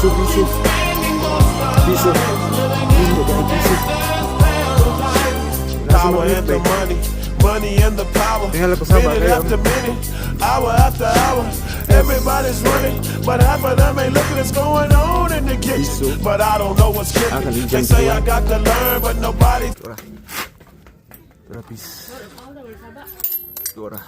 Piso. Piso. Lindo kayo piso. Power and the money and the power. Minute after minute, hour after hour. Everybody's running, but half of them ain't looking what's going on in the kitchen. But I don't know what's killing. They say I got to learn, but nobody. Dora piece. Dora.